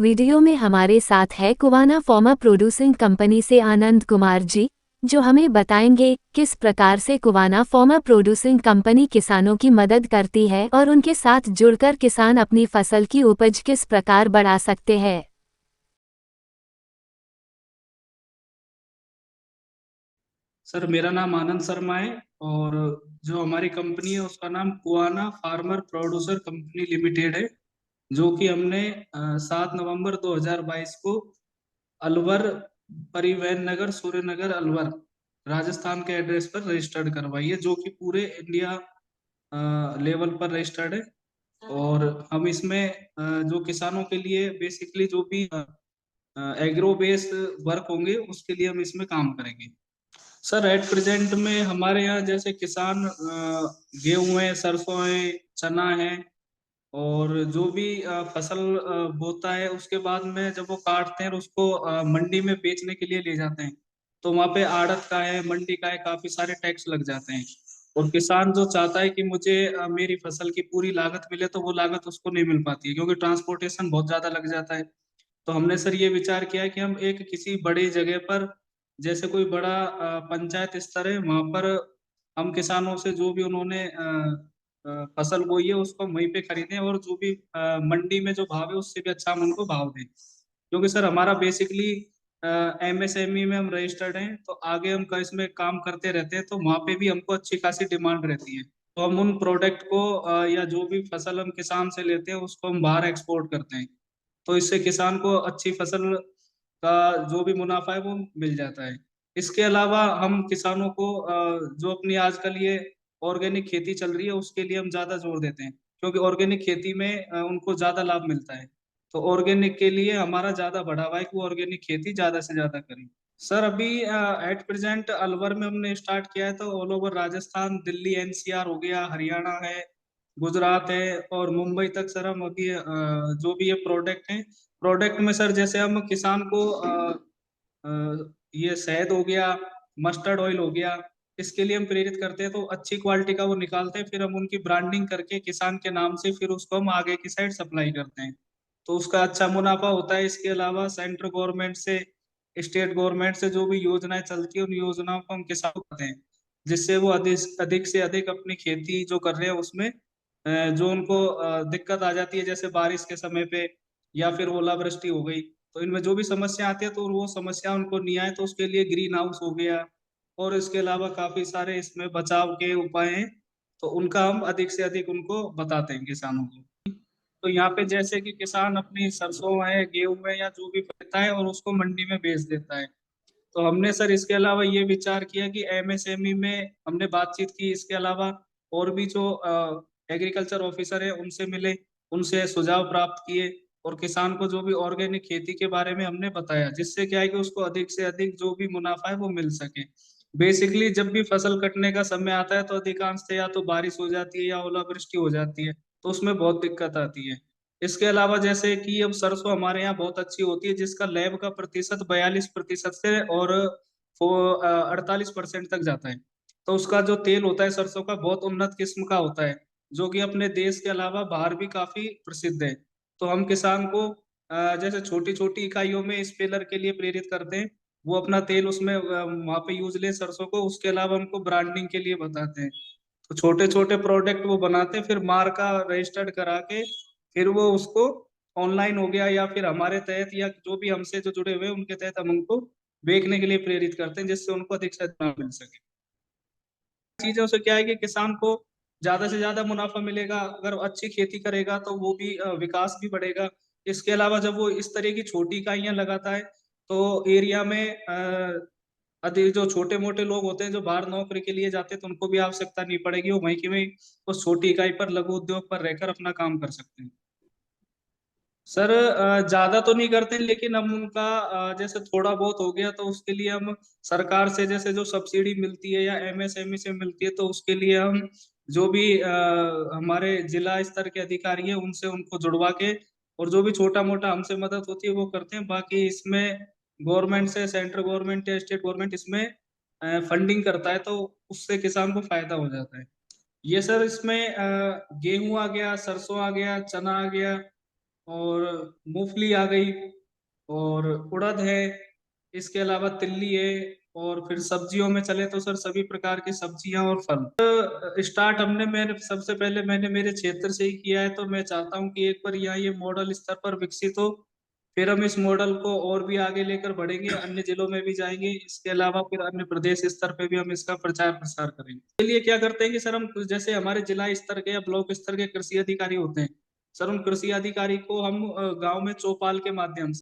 Video में हमारे साथ है कुवाना फार्मा प्रोड्यूसिंग कंपनी से आनंद कुमार जी, जो हमें बताएंगे किस प्रकार से कुवाना फार्मा प्रोड्यूसिंग कंपनी किसानों की मदद करती है और उनके साथ जुड़कर किसान अपनी फसल की उपज किस प्रकार बढ़ा सकते हैं। सर, मेरा नाम आनंद शर्मा है। और जो हमारी कंपनी है उसका नाम कुआना फार्मर प्रोड्यूसर कंपनी लिमिटेड है, जो कि हमने 7 नवंबर 2022 को अलवर परिवहन नगर सूर्यनगर अलवर राजस्थान के एड्रेस पर रजिस्टर्ड करवाई है, जो कि पूरे इंडिया लेवल पर रजिस्टर्ड है। और हम इसमें जो किसानों के लिए बेसिकली जो भी एग्रो बेस्ड वर्क होंगे उसके लिए हम इसमें काम करेंगे। सर, एट प्रेजेंट में हमारे यहाँ जैसे किसान गेहूं है, सरसों है, चना है, और जो भी फसल बोता है उसके बाद में जब वो काटते हैं और उसको मंडी में बेचने के लिए ले जाते हैं, तो वहाँ पे आड़त का है, मंडी का है, काफी सारे टैक्स लग जाते हैं। और किसान जो चाहता है कि मुझे मेरी फसल की पूरी लागत मिले, तो वो लागत उसको नहीं मिल पाती है क्योंकि ट्रांसपोर्टेशन बहुत ज्यादा लग जाता है। तो हमने सर ये विचार किया है कि हम एक किसी बड़ी जगह पर, जैसे कोई बड़ा पंचायत स्तर है, वहां पर हम किसानों से जो भी उन्होंने फसल बोई है उसको हम वहीं पे खरीदें, और जो भी मंडी में जो भाव है उससे भी अच्छा हम उनको भाव दें। क्योंकि सर हमारा बेसिकली एमएसएमई में हम रजिस्टर्ड हैं, तो आगे हम इसमें काम करते रहते हैं, तो वहाँ पे भी हमको अच्छी खासी डिमांड रहती है। तो हम उन प्रोडक्ट को या जो भी फसल हम किसान से लेते हैं उसको हम बाहर एक्सपोर्ट करते हैं। तो इससे किसान को अच्छी फसल का जो भी मुनाफा है वो मिल जाता है। इसके अलावा हम किसानों को जो अपनी आजकल ये ऑर्गेनिक खेती चल रही है उसके लिए हम ज्यादा जोर देते हैं, क्योंकि ऑर्गेनिक खेती में उनको ज्यादा लाभ मिलता है। तो ऑर्गेनिक के लिए हमारा ज्यादा बढ़ावा है कि वो ऑर्गेनिक खेती ज्यादा से ज्यादा करें। सर, अभी एट प्रेजेंट अलवर में हमने स्टार्ट किया है, तो all over Rajasthan, Delhi NCR हो गया, हरियाणा है, गुजरात है, और मुंबई तक सर हम अभी जो भी ये प्रोडक्ट हैं, प्रोडक्ट में सर जैसे हम किसान को ये शहद हो गया, मस्टर्ड ऑयल हो गया, इसके लिए हम प्रेरित करते हैं, तो अच्छी क्वालिटी का वो निकालते हैं, फिर हम उनकी ब्रांडिंग करके किसान के नाम से फिर उसको हम आगे की साइड सप्लाई करते हैं। तो उसका अच्छा मुनाफा होता है। इसके अलावा सेंट्रल गवर्नमेंट से, स्टेट गवर्नमेंट से जो भी योजनाएं चलती है उन योजनाओं को हम किसान को देते हैं, जिससे वो अधिक अधिक से अधिक अपनी खेती जो कर रहे हैं उसमें जो उनको दिक्कत आ जाती है, जैसे बारिश के समय पे या फिर ओलावृष्टि हो गई, तो इनमें जो भी समस्या आती है तो वो समस्या उनको नहीं आए, तो उसके लिए ग्रीन हाउस हो गया, और इसके अलावा काफी सारे इसमें बचाव के उपाय हैं, तो उनका हम अधिक से अधिक उनको बताते हैं किसानों को। तो यहाँ पे जैसे कि किसान अपनी सरसों है, गेहूं है, या जो भी करता है और उसको मंडी में बेच देता है, तो हमने सर इसके अलावा ये विचार किया कि एमएसएमई में हमने बातचीत की। इसके अलावा और भी जो एग्रीकल्चर ऑफिसर है उनसे मिले, उनसे सुझाव प्राप्त किए, और किसान को जो भी ऑर्गेनिक खेती के बारे में हमने बताया, जिससे क्या है कि उसको अधिक से अधिक जो भी मुनाफा है वो मिल सके। बेसिकली जब भी फसल कटने का समय आता है तो अधिकांशतः या तो बारिश हो जाती है या ओलावृष्टि हो जाती है, तो उसमें बहुत दिक्कत आती है। इसके अलावा जैसे कि अब सरसों हमारे यहाँ बहुत अच्छी होती है, जिसका लैब का प्रतिशत 42% से और 48% तक जाता है। तो उसका जो तेल होता है सरसों का बहुत उन्नत किस्म का होता है, जो कि अपने देश के अलावा बाहर भी काफी प्रसिद्ध है। तो हम किसान को जैसे छोटी छोटी इकाइयों में स्पेलर के लिए प्रेरित करते हैं, वो अपना तेल उसमें वहां पे यूज ले सरसों को, उसके अलावा उनको ब्रांडिंग के लिए बताते हैं। तो छोटे छोटे प्रोडक्ट वो बनाते हैं, फिर मार्का रजिस्टर्ड करा के फिर वो उसको ऑनलाइन हो गया या फिर हमारे तहत, या जो भी हमसे जो जुड़े हुए हैं उनके तहत हम उनको बेचने के लिए प्रेरित करते हैं, जिससे उनको अधिक से अधिक लाभ मिल सके। चीजों से क्या है कि किसान को ज्यादा से ज्यादा मुनाफा मिलेगा, अगर वो अच्छी खेती करेगा तो वो भी विकास भी बढ़ेगा। इसके अलावा जब वो इस तरह की छोटी इकाइयां लगाता है, तो एरिया में अधिक जो छोटे मोटे लोग होते हैं जो बाहर नौकरी के लिए जाते हैं, तो उनको भी आवश्यकता नहीं पड़ेगी, वो वहीं की वहीं उस छोटी इकाई पर, लघु उद्योग पर रहकर अपना काम कर सकते हैं। सर, ज्यादा तो नहीं करते लेकिन हम उनका जैसे थोड़ा बहुत हो गया तो उसके लिए हम सरकार से जैसे जो सब्सिडी मिलती है या एमएसएमई से मिलती है, तो उसके लिए हम जो भी हमारे जिला स्तर के अधिकारी हैं उनसे उनको जुड़वा के, और जो भी छोटा मोटा हमसे मदद होती है वो करते हैं। बाकी इसमें गवर्नमेंट से, सेंट्रल गवर्नमेंट या स्टेट गवर्नमेंट इसमें फंडिंग करता है, तो उससे किसान को फायदा हो जाता है। ये सर इसमें गेहूं आ गया, सरसों आ गया, चना आ गया, और मूंगफली आ गई और उड़द है, इसके अलावा तिल्ली है। और फिर सब्जियों में चले तो सर सभी प्रकार की सब्जियां और फल। स्टार्ट मैंने सबसे पहले मैंने मेरे क्षेत्र से ही किया है, तो मैं चाहता हूं कि एक बार यहाँ ये मॉडल स्तर पर विकसित हो, फिर हम इस मॉडल को और भी आगे लेकर बढ़ेंगे, अन्य जिलों में भी जाएंगे, इसके अलावा फिर अन्य प्रदेश स्तर पे भी हम इसका प्रचार प्रसार करेंगे। इसके लिए क्या करते हैं कि सर हम जैसे हमारे जिला स्तर के या ब्लॉक स्तर के कृषि अधिकारी होते हैं, सर उन कृषि अधिकारी को हम गांव में चौपाल के माध्यम से